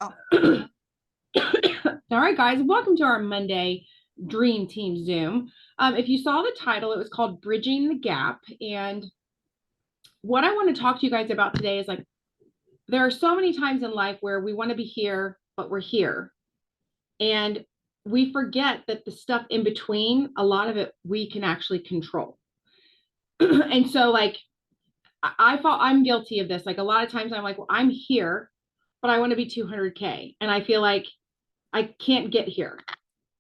Oh, All right, guys, welcome to our Monday Dream Team Zoom. If you saw the title, it was called Bridging the Gap. And what I want to talk to you guys about today is like, there are so many times in life where we want to be here, but we're here. And we forget that the stuff in between, a lot of it we can actually control. And so, like, I'm guilty of this. Like, a lot of times I'm like, well, I'm here, but I want to be 200K. And I feel like I can't get here,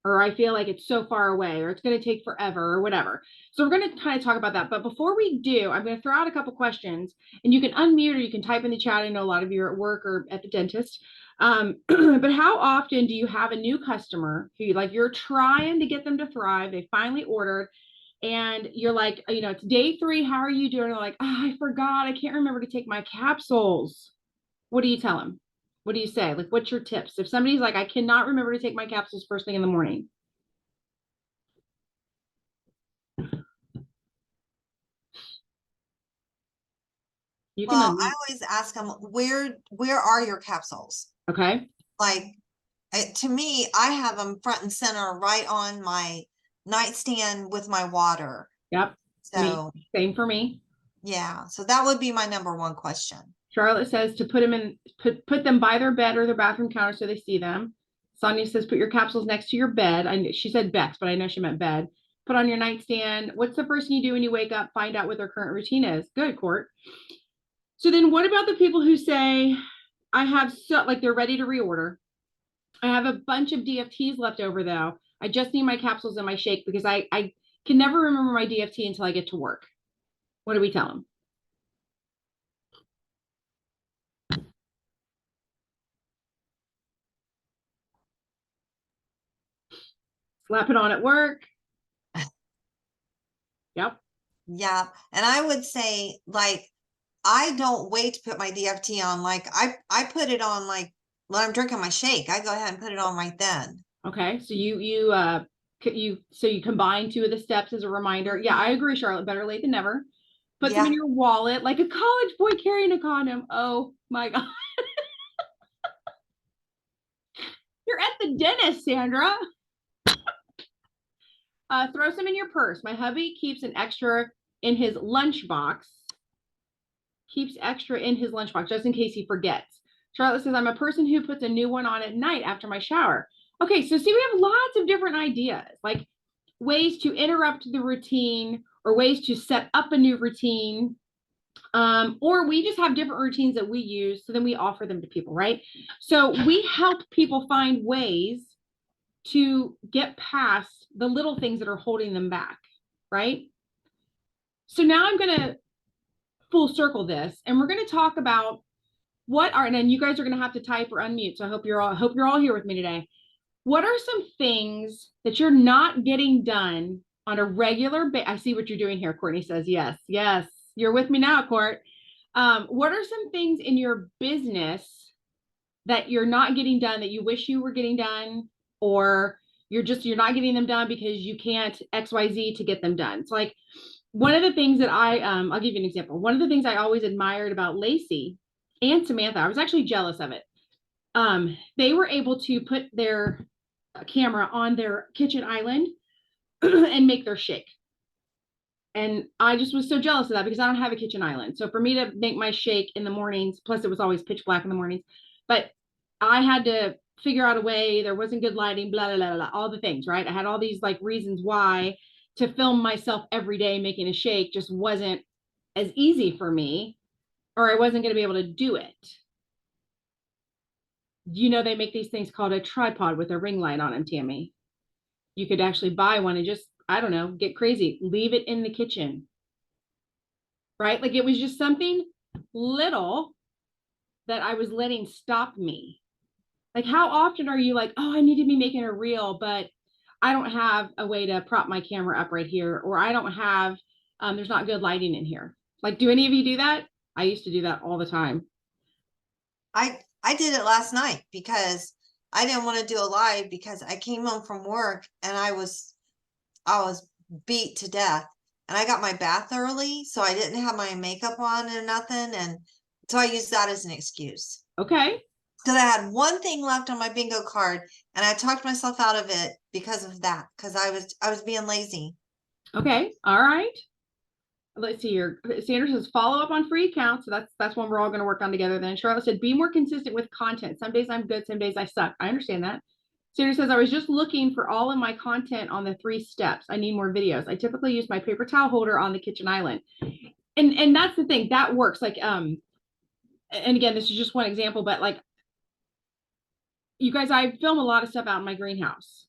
or I feel like it's so far away, or it's going to take forever, or whatever. So we're going to kind of talk about that. But before we do, I'm going to throw out a couple questions, and you can unmute or you can type in the chat. I know a lot of you are at work or at the dentist. But how often do you have a new customer who, like, you're trying to get them to thrive? They finally ordered, and you're like, it's day 3. How are you doing? They're like, oh, I forgot. I can't remember to take my capsules. What do you tell them? What do you say? Like, what's your tips? If somebody's like, I cannot remember to take my capsules first thing in the morning. You can well, I unmute. always ask them, where are your capsules? Okay. Like, to me, I have them front and center right on my nightstand with my water. Yep. Me. So, Same for me. yeah, so that would be my number one question. Charlotte says to put them by their bed or their bathroom counter so they see them. Sonia says put your capsules next to your bed. She said Bex, but I know she meant bed. Put on your nightstand. What's the first thing you do when you wake up? Find out what their current routine is. Good, Court. So then what about the people who say, I have like they're ready to reorder. I have a bunch of DFTs left over though. I just need my capsules and my shake because I can never remember my DFT until I get to work. What do we tell them? Slap it on at work. Yep. Yeah, and I would say, like, I don't wait to put my DFT on. Like, I put it on, like, when I'm drinking my shake. I go ahead and put it on right then. Okay. So you combine 2 of the steps as a reminder. Yeah, I agree, Charlotte. Better late than never. Put them in Yeah. your wallet like a college boy carrying a condom. Oh my God. You're at the dentist, Sandra. Throw some in your purse. My hubby keeps an extra in his lunchbox. Keeps extra in his lunchbox just in case he forgets. Charlotte says, I'm a person who puts a new one on at night after my shower. Okay, so see, we have lots of different ideas, like ways to interrupt the routine or ways to set up a new routine. Or we just have different routines that we use, so then we offer them to people, right? So we help people find ways to get past the little things that are holding them back, right? So now I'm going to full circle this, and we're going to talk about what are, and then you guys are going to have to type or unmute. So I hope you're all here with me today. What are some things that you're not getting done on a regular basis? I see what you're doing here. Courtney says, yes, yes. You're with me now, Court. What are some things in your business that you're not getting done that you wish you were getting done, or you're not getting them done because you can't XYZ to get them done? So like one of the things that I'll give you an example. One of the things I always admired about Lacey and Samantha, I was actually jealous of it. They were able to put their camera on their kitchen island and make their shake. And I just was so jealous of that because I don't have a kitchen island. So for me to make my shake in the mornings, plus it was always pitch black in the mornings, but I had to figure out a way. There wasn't good lighting, blah, blah, blah, blah, all the things, right? I had all these like reasons why to film myself every day making a shake just wasn't as easy for me, or I wasn't going to be able to do it. They make these things called a tripod with a ring light on them, Tammy. You could actually buy one and just, I don't know, get crazy, leave it in the kitchen, right? Like it was just something little that I was letting stop me. Like, how often are you like, oh, I need to be making a reel, but I don't have a way to prop my camera up right here, or I don't have, there's not good lighting in here. Like, do any of you do that? I used to do that all the time. I did it last night because I didn't want to do a live because I came home from work and I was beat to death, and I got my bath early, so I didn't have my makeup on and nothing, and so I used that as an excuse. Okay. because I had one thing left on my bingo card, and I talked myself out of it because of that. Because I was being lazy. Okay. All right. Let's see here. Sandra says follow up on free accounts. So that's one we're all going to work on together. Then Charlotte said be more consistent with content. Some days I'm good, some days I suck. I understand that. Sandra says I was just looking for all of my content on the 3 steps. I need more videos. I typically use my paper towel holder on the kitchen island. And that's the thing that works. Like and again, this is just one example, but like you guys, I film a lot of stuff out in my greenhouse.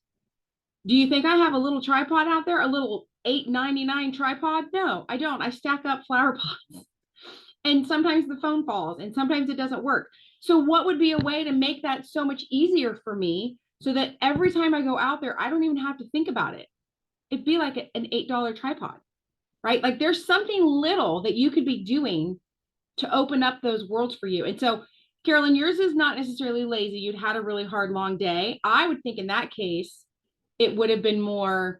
Do you think I have a little tripod out there, a little $8.99 tripod? No, I don't. I stack up flower pots, and sometimes the phone falls, and sometimes it doesn't work. So, what would be a way to make that so much easier for me so that every time I go out there, I don't even have to think about it? It'd be like an $8 tripod, right? Like there's something little that you could be doing to open up those worlds for you. And so, Carolyn, yours is not necessarily lazy. You'd had a really hard, long day. I would think in that case, it would have been more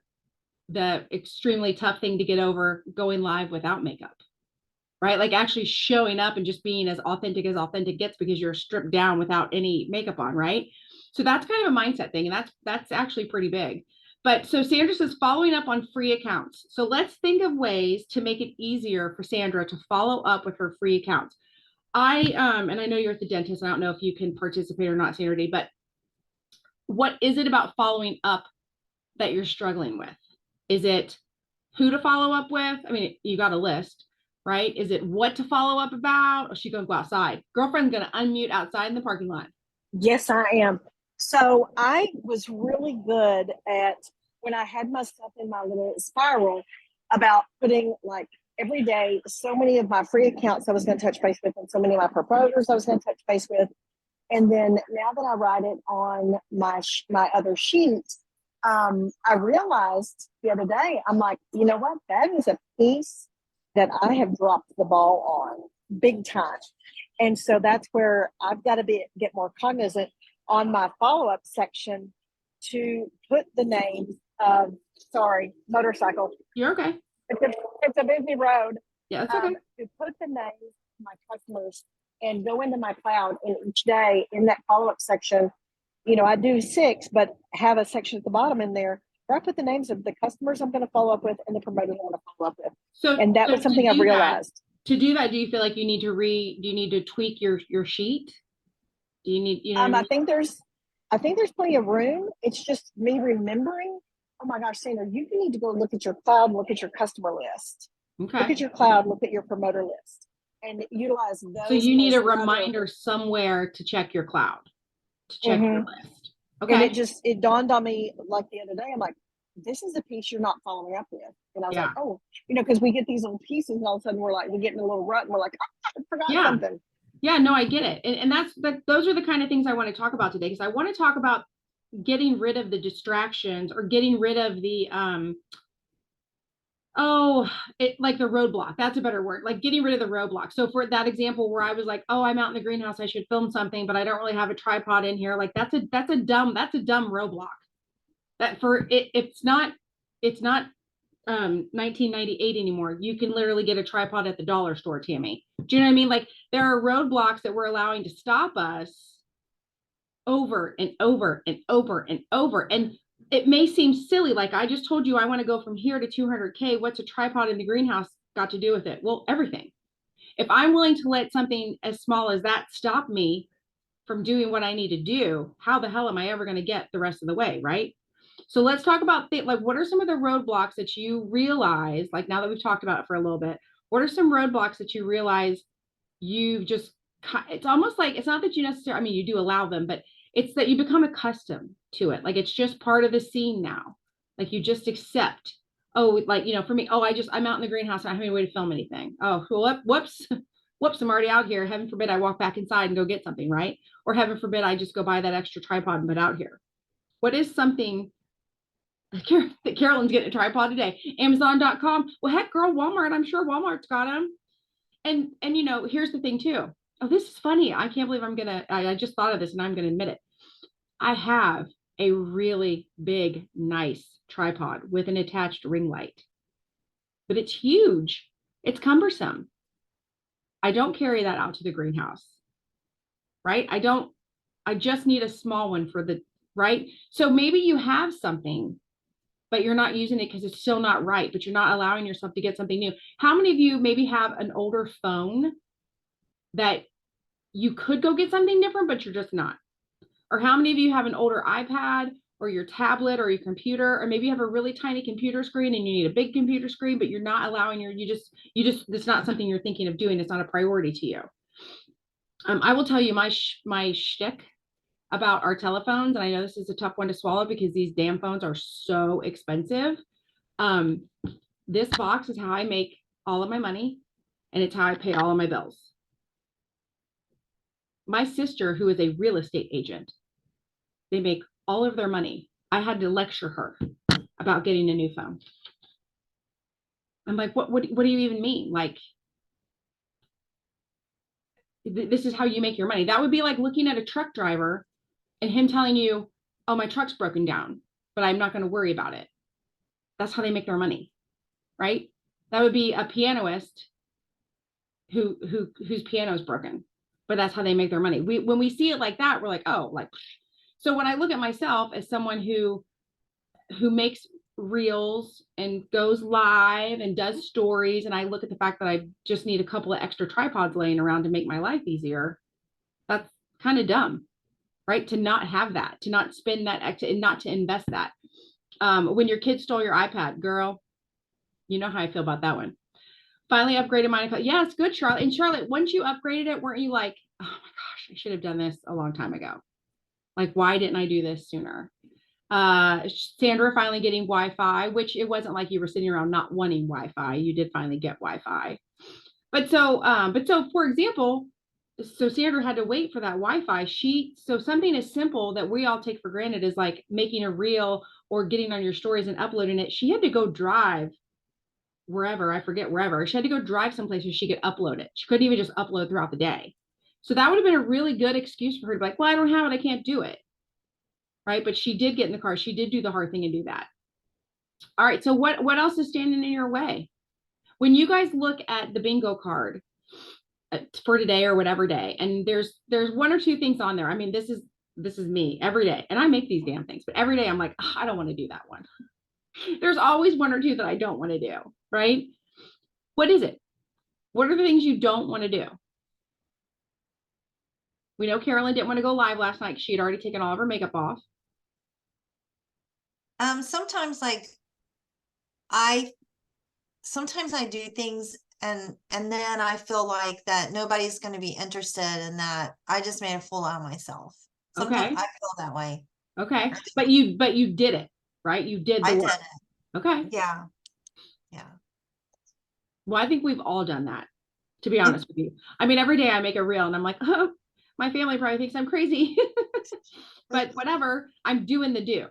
the extremely tough thing to get over going live without makeup, right? Like actually showing up and just being as authentic gets because you're stripped down without any makeup on, right? So that's kind of a mindset thing. And that's actually pretty big. But so Sandra says following up on free accounts. So let's think of ways to make it easier for Sandra to follow up with her free accounts. And I know you're at the dentist. I don't know if you can participate or not, Sandra, but what is it about following up that you're struggling with? Is it who to follow up with? I mean, you got a list, right? Is it what to follow up about? Or she gonna go outside? Girlfriend's gonna unmute outside in the parking lot. Yes, I am. So I was really good at when I had my stuff in my little spiral about putting like every day so many of my free accounts I was going to touch base with and so many of my proposers I was going to touch base with. And then now that I write it on my other sheet, I realized the other day, I'm like, you know what? That is a piece that I have dropped the ball on big time. And so that's where I've got to get more cognizant on my follow-up section to put the name of, motorcycle. You're okay. It's a busy road. Yeah, that's okay. To put the names of my customers and go into my cloud, and each day in that follow-up section, you know, I do 6, but have a section at the bottom in there where I put the names of the customers I'm going to follow up with and the promoters I'm going to follow up with. So, and that was something I realized. To do that, do you feel like you need to do you need to tweak your sheet? Do you need, you know? I think there's plenty of room. It's just me remembering. Oh my gosh, Sandra, you need to go look at your cloud, look at your customer list. Okay. Look at your cloud, look at your promoter list, and utilize those. So you need a reminder somewhere to check your cloud, to check your list. Okay. And it dawned on me like the other day. I'm like, this is a piece you're not following up with. And I was like, oh, you know, because we get these little pieces and all of a sudden we get in a little rut and we're like, oh, I forgot something. Yeah, no, I get it. And those are the kind of things I want to talk about today, because I want to talk about getting rid of the distractions or getting rid of the, like the roadblock. That's a better word. Like getting rid of the roadblock. So for that example where I was like, oh, I'm out in the greenhouse, I should film something, but I don't really have a tripod in here. Like that's a dumb roadblock. That it's not 1998 anymore. You can literally get a tripod at the dollar store, Tammy. Do you know what I mean? Like there are roadblocks that we're allowing to stop us over and over and over and over. And it may seem silly. Like I just told you, I want to go from here to 200K. What's a tripod in the greenhouse got to do with it? Well, everything. If I'm willing to let something as small as that stop me from doing what I need to do, how the hell am I ever going to get the rest of the way? Right? So let's talk about like, what are some of the roadblocks that you realize, like now that we've talked about it for a little bit, what are some roadblocks that you realize you've just, it's almost like, it's not that you necessarily, I mean, you do allow them, but it's that you become accustomed to it. Like it's just part of the scene now. Like you just accept, oh, like, you know, for me, oh, I'm out in the greenhouse. I don't have any way to film anything. Oh, whoops, I'm already out here. Heaven forbid I walk back inside and go get something, right? Or heaven forbid I just go buy that extra tripod and put out here. What is something Carolyn's getting a tripod today? Amazon.com. Well, heck, girl, Walmart. I'm sure Walmart's got them. And you know, here's the thing too. Oh, this is funny. I can't believe I just thought of this and I'm gonna admit it. I have a really big, nice tripod with an attached ring light, but it's huge. It's cumbersome. I don't carry that out to the greenhouse, right? I don't I just need a small one for the, right? So maybe you have something, but you're not using it because it's still not right, but you're not allowing yourself to get something new. How many of you maybe have an older phone that you could go get something different, but you're just not? Or how many of you have an older iPad or your tablet or your computer, or maybe you have a really tiny computer screen and you need a big computer screen, but you're not allowing it's not something you're thinking of doing. It's not a priority to you. I will tell you my shtick about our telephones, and I know this is a tough one to swallow because these damn phones are so expensive. Um, this box is how I make all of my money, and it's how I pay all of my bills. My sister, who is a real estate agent, they make all of their money. I had to lecture her about getting a new phone. I'm like, what do you even mean? Like, this is how you make your money. That would be like looking at a truck driver and him telling you, oh, my truck's broken down, but I'm not going to worry about it. That's how they make their money, right? That would be a pianist whose piano is broken, but that's how they make their money. When we see it like that, we're like, oh, like, so when I look at myself as someone who makes reels and goes live and does stories, and I look at the fact that I just need a couple of extra tripods laying around to make my life easier, that's kind of dumb, right? To not have that, to not spend that extra and not to invest that. When your kid stole your iPad, girl, you know how I feel about that one. Finally upgraded mine. Yeah, it's good, Charlotte. And Charlotte, once you upgraded it, weren't you like, oh my gosh, I should have done this a long time ago? Like, why didn't I do this sooner? Sandra finally getting Wi-Fi, which it wasn't like you were sitting around not wanting Wi-Fi. You did finally get Wi-Fi. But so for example, so Sandra had to wait for that Wi-Fi. So something as simple that we all take for granted is like making a reel or getting on your stories and uploading it. She had to go drive wherever, I forget wherever. She had to go drive someplace where she could upload it. She couldn't even just upload throughout the day. So that would have been a really good excuse for her to be like, well, I don't have it. I can't do it. Right. But she did get in the car. She did do the hard thing and do that. All right. So what else is standing in your way? When you guys look at the bingo card for today or whatever day, and there's one or two things on there. I mean, this is me every day. And I make these damn things, but every day I'm like, oh, I don't want to do that one. There's always one or two that I don't want to do. Right. What is it? What are the things you don't want to do? We know Carolyn didn't want to go live last night because she had already taken all of her makeup off. Sometimes like I do things and then I feel like that nobody's going to be interested in that. I just made a fool out of myself. Sometimes Okay. I feel that way. Okay. But you did it, right? You did the work. Did it. Okay. Yeah. Yeah. Well, I think we've all done that, to be honest with you. I mean, every day I make a reel and I'm like, oh, my family probably thinks I'm crazy, but whatever, I'm doing the do.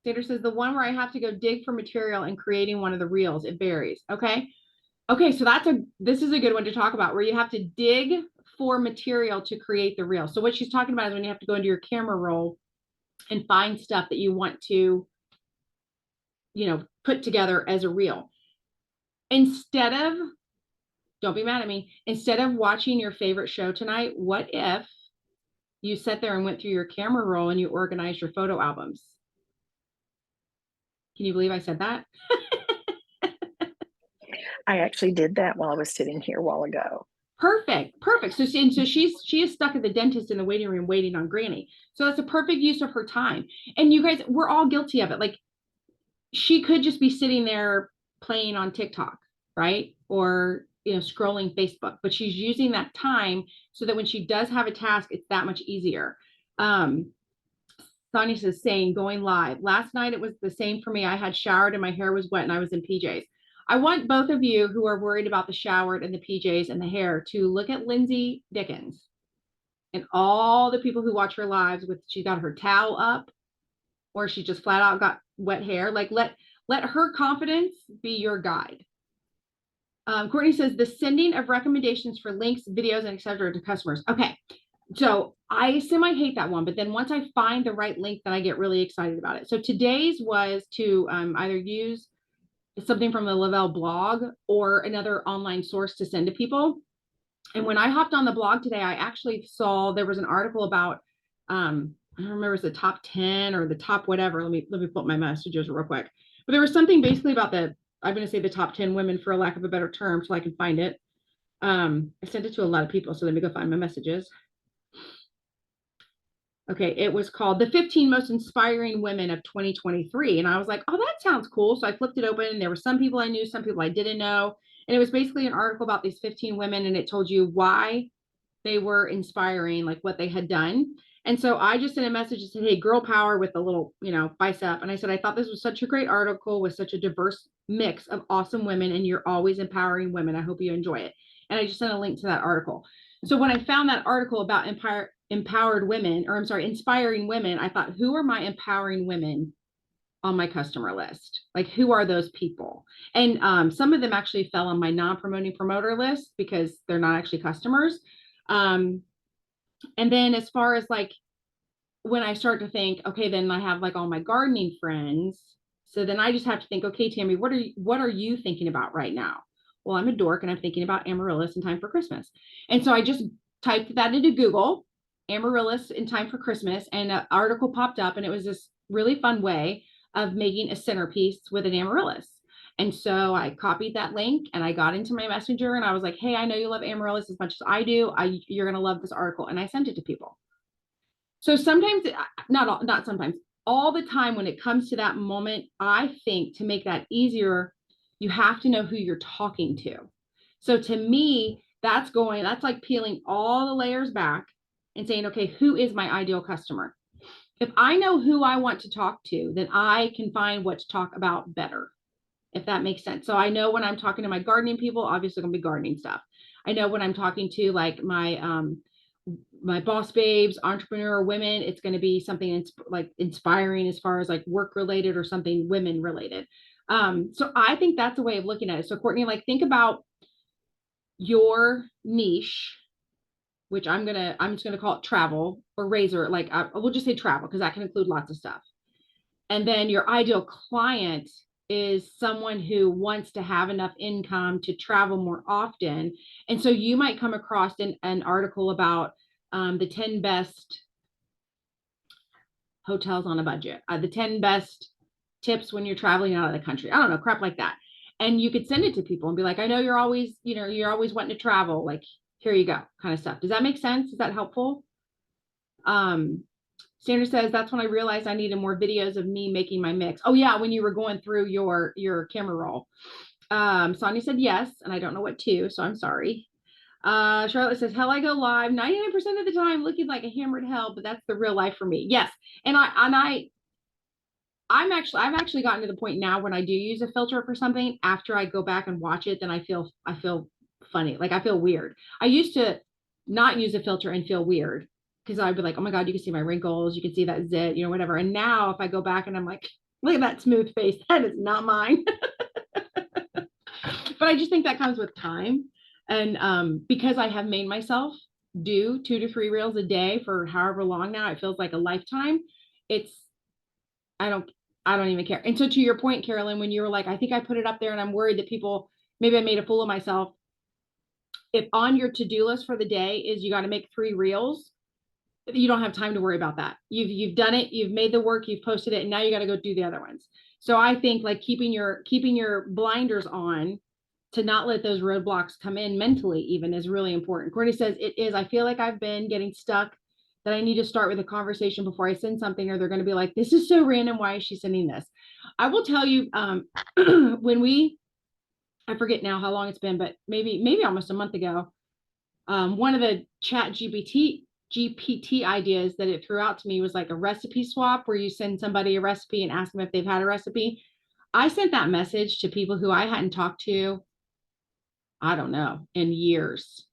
Sandra says the one where I have to go dig for material and creating one of the reels, it varies. Okay. Okay. So this is a good one to talk about, where you have to dig for material to create the reel. So what she's talking about is when you have to go into your camera roll and find stuff that you want to, put together as a reel. Instead of, don't be mad at me, instead of watching your favorite show tonight, what if you sat there and went through your camera roll and you organized your photo albums? Can you believe I said that? I actually did that while I was sitting here a while ago. Perfect. So she is stuck at the dentist in the waiting room waiting on Granny. So that's a perfect use of her time. And you guys, we're all guilty of it. Like, she could just be sitting there playing on TikTok, right? Or, scrolling Facebook, but she's using that time so that when she does have a task, it's that much easier. Sonia says, saying going live. Last night, it was the same for me. I had showered and my hair was wet and I was in PJs. I want both of you who are worried about the showered and the PJs and the hair to look at Lindsay Dickens and all the people who watch her lives with, she got her towel up or she just flat out got wet hair. Like, let her confidence be your guide. Courtney says the sending of recommendations for links, videos, and etc. to customers. Okay. So I semi-hate that one, but then once I find the right link, then I get really excited about it. So today's was to either use something from the Lavelle blog or another online source to send to people. And when I hopped on the blog today, I actually saw there was an article about, I don't remember if it's the top 10 or the top whatever. Let me put my messages real quick. But there was something basically about I'm going to say the top 10 women for lack of a better term so I can find it. I sent it to a lot of people, so let me go find my messages. Okay, it was called The 15 Most Inspiring Women of 2023. And I was like, oh, that sounds cool. So I flipped it open and there were some people I knew, some people I didn't know. And it was basically an article about these 15 women and it told you why they were inspiring, like what they had done. And so I just sent a message and said, hey, girl power with a little, bicep. And I said, I thought this was such a great article with such a diverse mix of awesome women and you're always empowering women. I hope you enjoy it. And I just sent a link to that article. So when I found that article about empowered women, or I'm sorry, inspiring women, I thought, who are my empowering women on my customer list? Like, who are those people? And some of them actually fell on my non-promoting promoter list because they're not actually customers. And then as far as like, when I start to think, okay, then I have like all my gardening friends. So then I just have to think, okay, Tammy, what are you thinking about right now? Well, I'm a dork and I'm thinking about amaryllis in time for Christmas. And so I just typed that into Google, amaryllis in time for Christmas, and an article popped up and it was this really fun way of making a centerpiece with an amaryllis. And so I copied that link and I got into my messenger and I was like, hey, I know you love amaryllis as much as I do. You're going to love this article. And I sent it to people. So sometimes, not sometimes, all the time when it comes to that moment, I think to make that easier, you have to know who you're talking to. So to me, that's like peeling all the layers back and saying, okay, who is my ideal customer? If I know who I want to talk to, then I can find what to talk about better, if that makes sense. So I know when I'm talking to my gardening people, obviously going to be gardening stuff. I know when I'm talking to like my boss babes, entrepreneur women, it's going to be something like inspiring as far as like work related or something women related. So I think that's a way of looking at it. So Courtney, like think about your niche, which I'm just gonna call it travel or razor. Like we'll just say travel because that can include lots of stuff. And then your ideal client is someone who wants to have enough income to travel more often. And so you might come across an article about the 10 best hotels on a budget, the 10 best tips when you're traveling out of the country. I don't know, crap like that. And you could send it to people and be like, I know you're always wanting to travel. Like, here you go, kind of stuff. Does that make sense? Is that helpful? Sandra says, that's when I realized I needed more videos of me making my mix. Oh yeah, when you were going through your camera roll. Sonia said yes, and I don't know what to, so I'm sorry. Charlotte says, hell, I go live 99% of the time looking like a hammered hell, but that's the real life for me. Yes. And I've actually gotten to the point now when I do use a filter for something, after I go back and watch it, then I feel funny. Like I feel weird. I used to not use a filter and feel weird because I'd be like, oh my God, you can see my wrinkles. You can see that zit, whatever. And now if I go back and I'm like, look at that smooth face, that is not mine. But I just think that comes with time. And because I have made myself do 2 to 3 reels a day for however long now, it feels like a lifetime. I don't even care. And so to your point, Carolyn, when you were like, I think I put it up there and I'm worried that maybe I made a fool of myself. If on your to-do list for the day is you got to make 3 reels, you don't have time to worry about that. You've done it, you've made the work, you've posted it, and now you got to go do the other ones. So I think like keeping your blinders on to not let those roadblocks come in mentally even is really important. Courtney says it is. I feel like I've been getting stuck, that I need to start with a conversation before I send something, or they're going to be like, this is so random. Why is she sending this? I will tell you, I forget now how long it's been, but maybe almost a month ago, one of the GPT ideas that it threw out to me was like a recipe swap, where you send somebody a recipe and ask them if they've had a recipe. I sent that message to people who I hadn't talked to, I don't know, in years.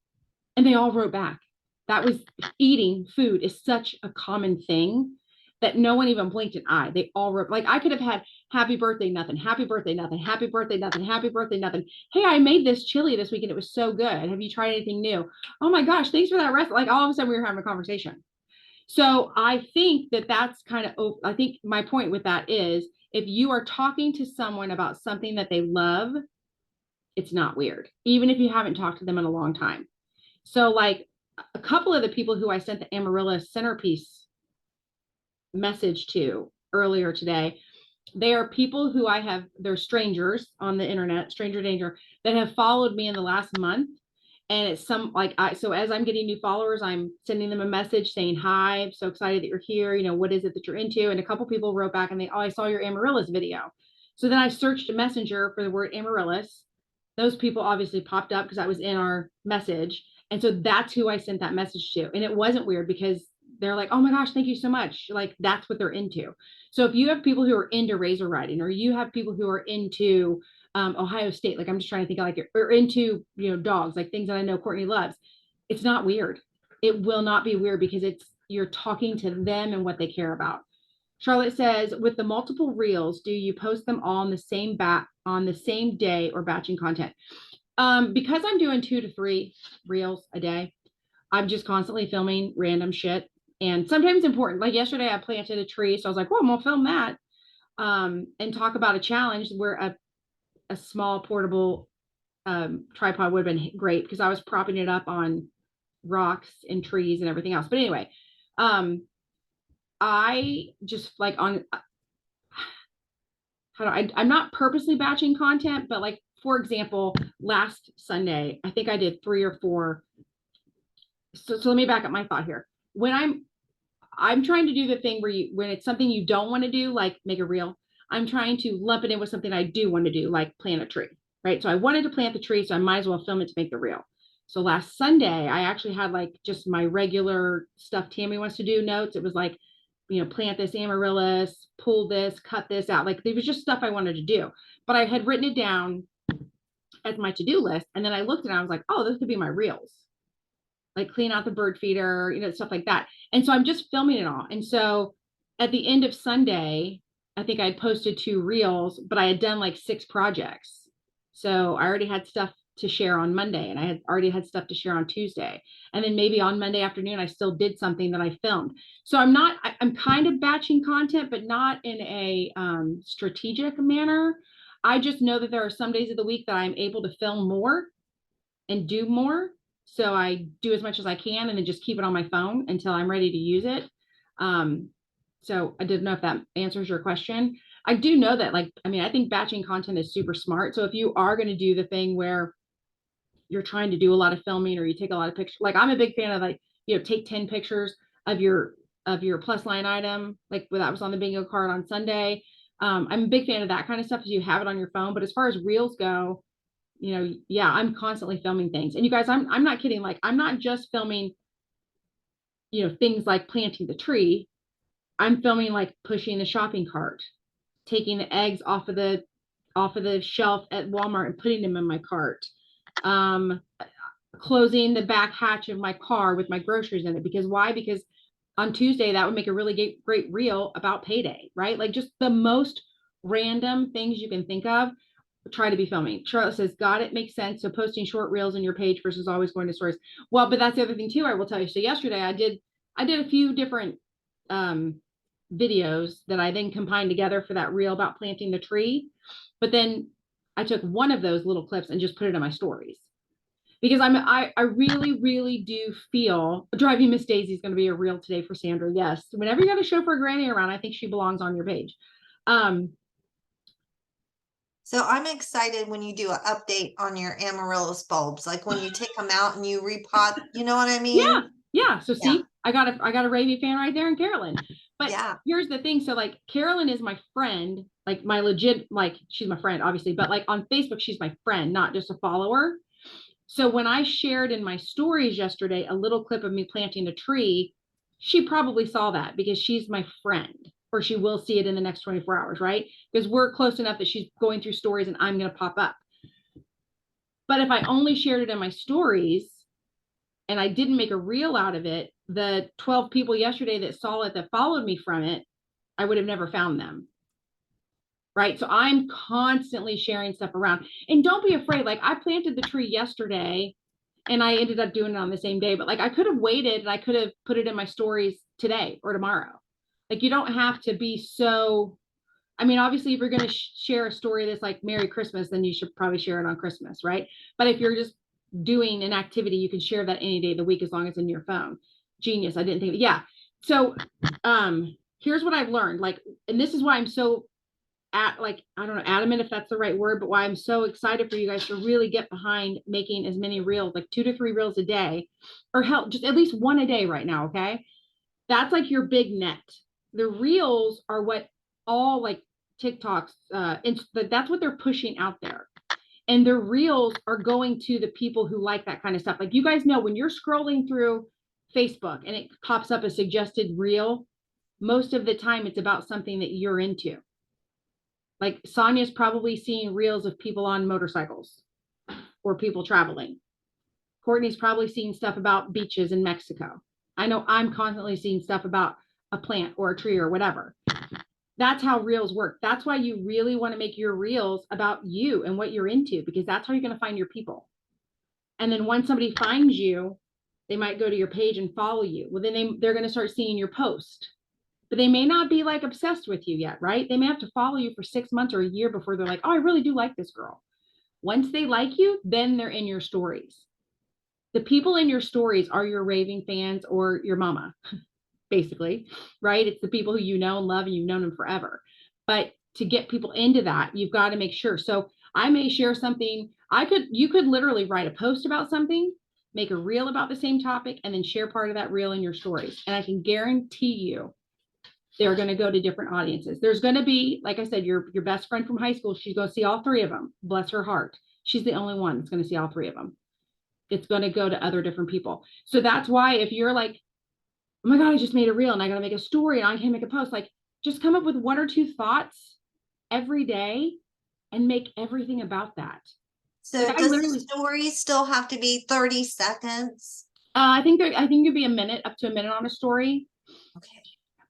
And they all wrote back. That was eating food is such a common thing that no one even blinked an eye. They all wrote, like I could have had happy birthday, nothing, happy birthday, nothing, happy birthday, nothing, happy birthday, nothing. Hey, I made this chili this weekend. It was so good. Have you tried anything new? Oh my gosh, thanks for that recipe. Like all of a sudden we were having a conversation. So I think that's kind of, I think my point with that is if you are talking to someone about something that they love, it's not weird, even if you haven't talked to them in a long time. So like a couple of the people who I sent the amaryllis centerpiece message to earlier today, they are people who they're strangers on the internet, stranger danger, that have followed me in the last month. And it's so as I'm getting new followers, I'm sending them a message saying, hi, I'm so excited that you're here. What is it that you're into? And a couple people wrote back and I saw your amaryllis video. So then I searched a messenger for the word amaryllis. Those people obviously popped up because I was in our message. And so that's who I sent that message to. And it wasn't weird because they're like, oh my gosh, thank you so much. Like that's what they're into. So if you have people who are into razor riding, or you have people who are into Ohio State, like I'm just trying to think of or into, dogs, like things that I know Courtney loves, it's not weird. It will not be weird because you're talking to them and what they care about. Charlotte says, with the multiple reels, do you post them all on the same day or batching content? Because I'm doing 2 to 3 reels a day, I'm just constantly filming random shit. And sometimes important. Like yesterday, I planted a tree, so I was like, well, I'm gonna film that and talk about a challenge where a small portable tripod would have been great because I was propping it up on rocks and trees and everything else. But anyway, I just like I'm not purposely batching content, but like, for example, last Sunday, I think I did 3 or 4. So let me back up my thought here. When I'm trying to do the thing where when it's something you don't want to do, like make a reel, I'm trying to lump it in with something I do want to do, like plant a tree, right? So I wanted to plant the tree, so I might as well film it to make the reel. So last Sunday, I actually had like just my regular stuff Tammy wants to do notes. It was like, plant this amaryllis, pull this, cut this out. Like it was just stuff I wanted to do. But I had written it down as my to-do list. And then I looked at it, I was like, oh, this could be my reels. Like clean out the bird feeder, stuff like that. And so I'm just filming it all. And so at the end of Sunday, I think I posted 2 reels, but I had done like 6 projects. So I already had stuff to share on Monday, and I had already had stuff to share on Tuesday. And then maybe on Monday afternoon, I still did something that I filmed. So I'm kind of batching content, but not in a strategic manner. I just know that there are some days of the week that I'm able to film more and do more. So I do as much as I can and then just keep it on my phone until I'm ready to use it. So I didn't know if that answers your question. I do know that, I think batching content is super smart. So if you are going to do the thing where you're trying to do a lot of filming or you take a lot of pictures, like I'm a big fan of take 10 pictures of your plus line item, like that was on the bingo card on Sunday. I'm a big fan of that kind of stuff because you have it on your phone. But as far as reels go, yeah, I'm constantly filming things. And you guys, I'm not kidding. Like, I'm not just filming, things like planting the tree. I'm filming like pushing the shopping cart, taking the eggs off of the shelf at Walmart and putting them in my cart. Closing the back hatch of my car with my groceries in it. Because why? Because on Tuesday, that would make a really great reel about payday, right? Like just the most random things you can think of. Try to be filming. Charlotte says, got it, makes sense. So posting short reels in your page versus always going to stories. Well, but that's the other thing too, I will tell you. So yesterday I did a few different videos that I then combined together for that reel about planting the tree. But then I took one of those little clips and just put it in my stories. Because I really, really do feel Driving Miss Daisy is going to be a reel today for Sandra. Yes. Whenever you got a chauffeur granny around, I think she belongs on your page. So I'm excited when you do an update on your amaryllis bulbs, like when you take them out and you repot, you know what I mean? Yeah. So see, I got a Ravy fan right there in Carolyn. But yeah, here's the thing. So like Carolyn is my friend, like my legit, like she's my friend, obviously, but like on Facebook, she's my friend, not just a follower. So when I shared in my stories yesterday a little clip of me planting the tree, she probably saw that because she's my friend, or she will see it in the next 24 hours, right? Because we're close enough that she's going through stories and I'm going to pop up. But if I only shared it in my stories and I didn't make a reel out of it, the 12 people yesterday that saw it, that followed me from it, I would have never found them. Right. So I'm constantly sharing stuff around, and don't be afraid. Like I planted the tree yesterday and I ended up doing it on the same day, but like I could have waited and I could have put it in my stories today or tomorrow. Like you don't have to be so, obviously if you're going to share a story that's like Merry Christmas, then you should probably share it on Christmas. Right. But if you're just doing an activity, you can share that any day of the week as long as it's in your phone. Genius. I didn't think, yeah. So here's what I've learned. Like, and this is why I'm so I don't know, adamant if that's the right word, but why I'm so excited for you guys to really get behind making as many reels, like 2 to 3 reels a day, or help just at least one a day right now. Okay. That's like your big net. The reels are what all like TikToks, that's what they're pushing out there. And the reels are going to the people who like that kind of stuff. Like, you guys know, when you're scrolling through Facebook and it pops up a suggested reel, most of the time it's about something that you're into. Like, Sonia's probably seeing reels of people on motorcycles or people traveling. Courtney's probably seeing stuff about beaches in Mexico. I know I'm constantly seeing stuff about a plant or a tree or whatever. That's how reels work. That's why you really want to make your reels about you and what you're into, because that's how you're going to find your people. And then once somebody finds you, they might go to your page and follow you. Well, then they're going to start seeing your post. But they may not be like obsessed with you yet, right? They may have to follow you for 6 months or a year before they're like, oh, I really do like this girl. Once they like you, then they're in your stories. The people in your stories are your raving fans or your mama, basically, right? It's the people who you know and love, and you've known them forever. But to get people into that, you've got to make sure. So I may share something. You could literally write a post about something, make a reel about the same topic, and then share part of that reel in your stories. And I can guarantee you, they're going to go to different audiences. There's going to be, like I said, your best friend from high school. She's going to see all 3 of them. Bless her heart. She's the only one that's going to see all 3 of them. It's going to go to other different people. So that's why if you're like, oh my God, I just made a reel and I got to make a story and I can't make a post, like, just come up with 1 or 2 thoughts every day and make everything about that. So like, does the story still have to be 30 seconds? I think it'd be a minute, up to a minute on a story. Okay.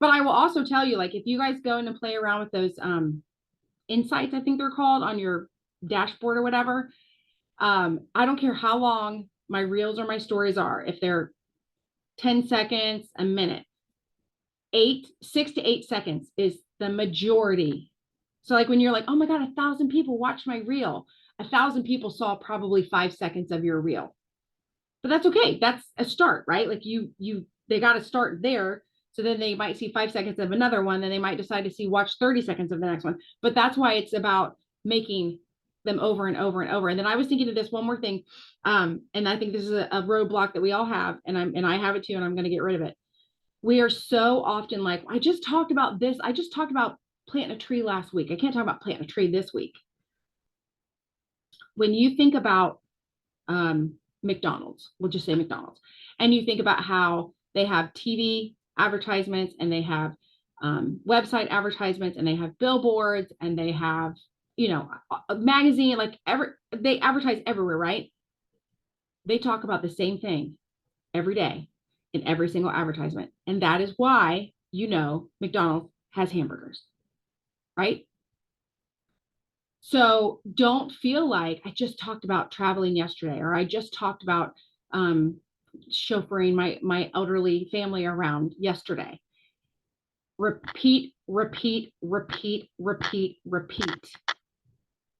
But I will also tell you, like, if you guys go in and play around with those insights, I think they're called, on your dashboard or whatever, I don't care how long my reels or my stories are. If they're 10 seconds, a minute, 6 to 8 seconds is the majority. So like, when you're like, oh my God, 1,000 people watched my reel, 1,000 people saw probably 5 seconds of your reel. But that's okay. That's a start, right? Like, they got to start there. So then they might see 5 seconds of another one. Then they might decide to watch 30 seconds of the next one. But that's why it's about making them over and over and over. And then I was thinking of this one more thing. And I think this is a roadblock that we all have. And I have it too, and I'm going to get rid of it. We are so often like, I just talked about this. I just talked about planting a tree last week. I can't talk about planting a tree this week. When you think about McDonald's, we'll just say McDonald's, and you think about how they have TV advertisements, and they have website advertisements, and they have billboards, and they have, a magazine, like they advertise everywhere, right? They talk about the same thing every day in every single advertisement. And that is why, McDonald's has hamburgers, right? So don't feel like, I just talked about traveling yesterday, or I just talked about chauffeuring my elderly family around yesterday. Repeat, repeat, repeat, repeat, repeat.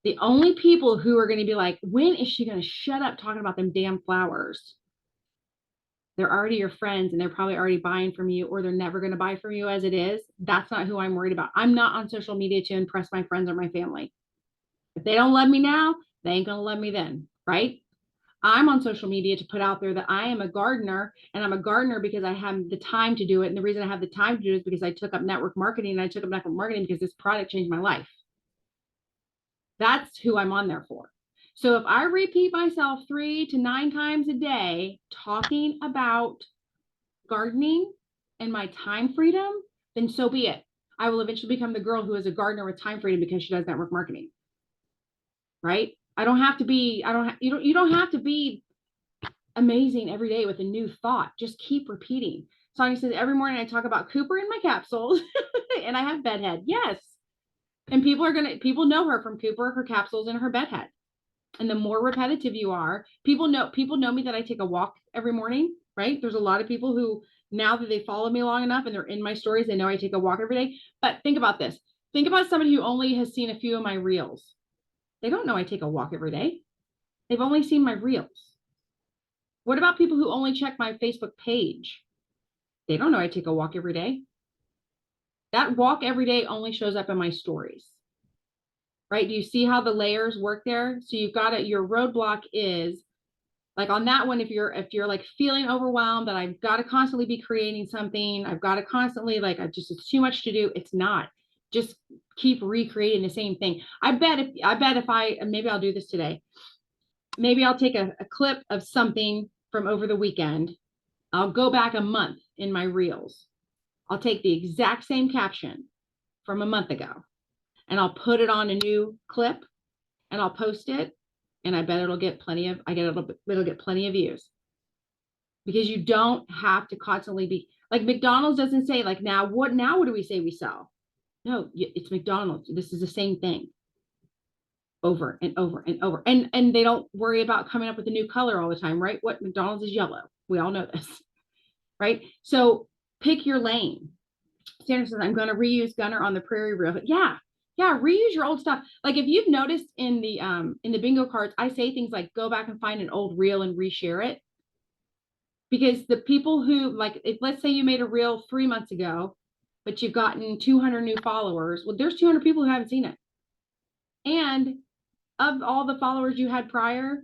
The only people who are going to be like, when is she going to shut up talking about them damn flowers? They're already your friends, and they're probably already buying from you, or they're never going to buy from you as it is. That's not who I'm worried about. I'm not on social media to impress my friends or my family. If they don't love me now, they ain't going to love me then, right? I'm on social media to put out there that I am a gardener, and I'm a gardener because I have the time to do it. And the reason I have the time to do it is because I took up network marketing, and I took up network marketing because this product changed my life. That's who I'm on there for. So if I repeat myself 3 to 9 times a day talking about gardening and my time freedom, then so be it. I will eventually become the girl who is a gardener with time freedom because she does network marketing. Right? You don't have to be amazing every day with a new thought. Just keep repeating. Sonia says, every morning I talk about Cooper in my capsules and I have bedhead. Yes. And people know her from Cooper, her capsules, and her bedhead. And the more repetitive you are, people know me that I take a walk every morning, right? There's a lot of people who, now that they follow me long enough and they're in my stories, they know I take a walk every day. But think about this. Think about somebody who only has seen a few of my reels. They don't know I take a walk every day. They've only seen my reels. What about people who only check my Facebook page? They don't know I take a walk every day. That walk every day only shows up in my stories, right? Do you see how the layers work there? So you've got it. Your roadblock is like on that one, if you're like feeling overwhelmed that I've got to constantly be creating something, I've got to constantly like, it's too much to do. It's not. Just keep recreating the same thing. I bet if I, maybe I'll do this today. Maybe I'll take a clip of something from over the weekend. I'll go back a month in my reels. I'll take the exact same caption from a month ago and I'll put it on a new clip and I'll post it. And I bet it'll get plenty of, it'll get plenty of views, because you don't have to constantly be like McDonald's doesn't say like, now what do we say we sell? No, it's McDonald's. This is the same thing over and over and over. And they don't worry about coming up with a new color all the time, right? What McDonald's is yellow. We all know this, right? So pick your lane. Sandra says, I'm going to reuse Gunner on the Prairie Reel. Yeah, reuse your old stuff. Like if you've noticed in the bingo cards, I say things like go back and find an old reel and reshare it. Because the people who like, if let's say you made a reel 3 months ago, but you've gotten 200 new followers, well, there's 200 people who haven't seen it. And of all the followers you had prior,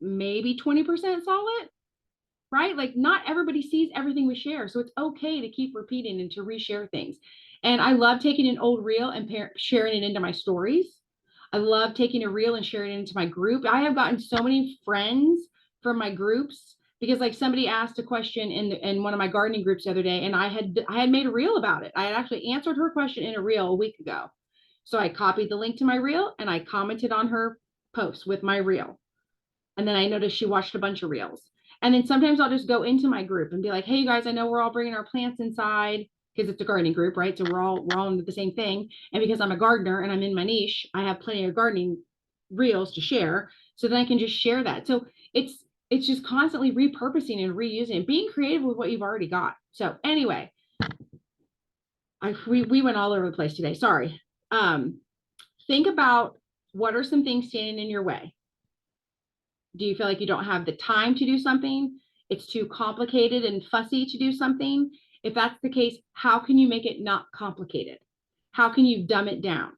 maybe 20% saw it, right? Like not everybody sees everything we share. So it's okay to keep repeating and to reshare things. And I love taking an old reel and sharing it into my stories. I love taking a reel and sharing it into my group. I have gotten so many friends from my groups because like somebody asked a question in one of my gardening groups the other day, and I had made a reel about it. I had actually answered her question in a reel a week ago. So I copied the link to my reel and I commented on her post with my reel. And then I noticed she watched a bunch of reels. And then sometimes I'll just go into my group and be like, hey, you guys, I know we're all bringing our plants inside because it's a gardening group, right? So we're all into the same thing. And because I'm a gardener and I'm in my niche, I have plenty of gardening reels to share. So then I can just share that. So it's just constantly repurposing and reusing and being creative with what you've already got. So anyway, we went all over the place today. Sorry. Think about what are some things standing in your way. Do you feel like you don't have the time to do something? It's too complicated and fussy to do something? If that's the case, how can you make it not complicated? How can you dumb it down?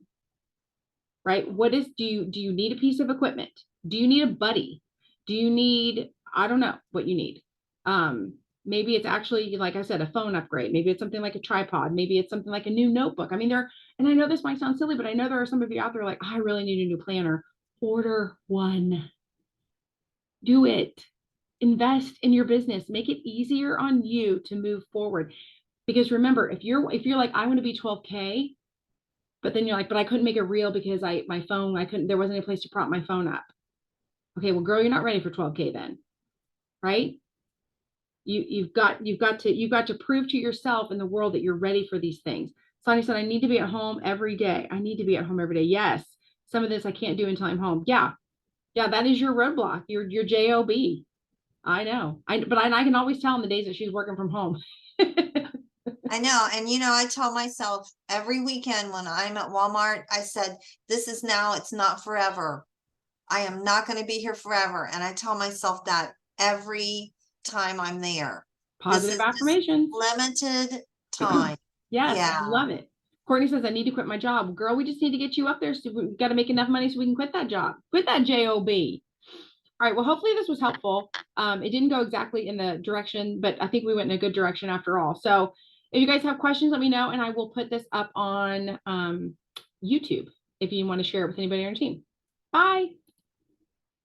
Right? Do you need a piece of equipment? Do you need a buddy? Do you need, I don't know what you need. Maybe it's actually, like I said, a phone upgrade. Maybe it's something like a tripod. Maybe it's something like a new notebook. I mean, and I know this might sound silly, but I know there are some of you out there like, I really need a new planner. Order one. Do it. Invest in your business. Make it easier on you to move forward. Because remember, if you're like, I want to be 12K, but then you're like, but I couldn't make it real because there wasn't a place to prop my phone up. Okay, well, girl, you're not ready for 12K then, right? You've got to prove to yourself in the world that you're ready for these things. Sonny said, I need to be at home every day. I need to be at home every day. Yes. Some of this I can't do until I'm home. Yeah, that is your roadblock, your job. I know. But I can always tell in the days that she's working from home. I know. And, I tell myself every weekend when I'm at Walmart, I said, this is now, it's not forever. I am not going to be here forever. And I tell myself that every time I'm there. Positive affirmations. Limited time. Yes, yeah. I love it. Courtney says, I need to quit my job. Girl, we just need to get you up there. So we've got to make enough money so we can quit that job. Quit that job. All right. Well, hopefully this was helpful. It didn't go exactly in the direction, but I think we went in a good direction after all. So if you guys have questions, let me know. And I will put this up on YouTube if you want to share it with anybody on your team. Bye.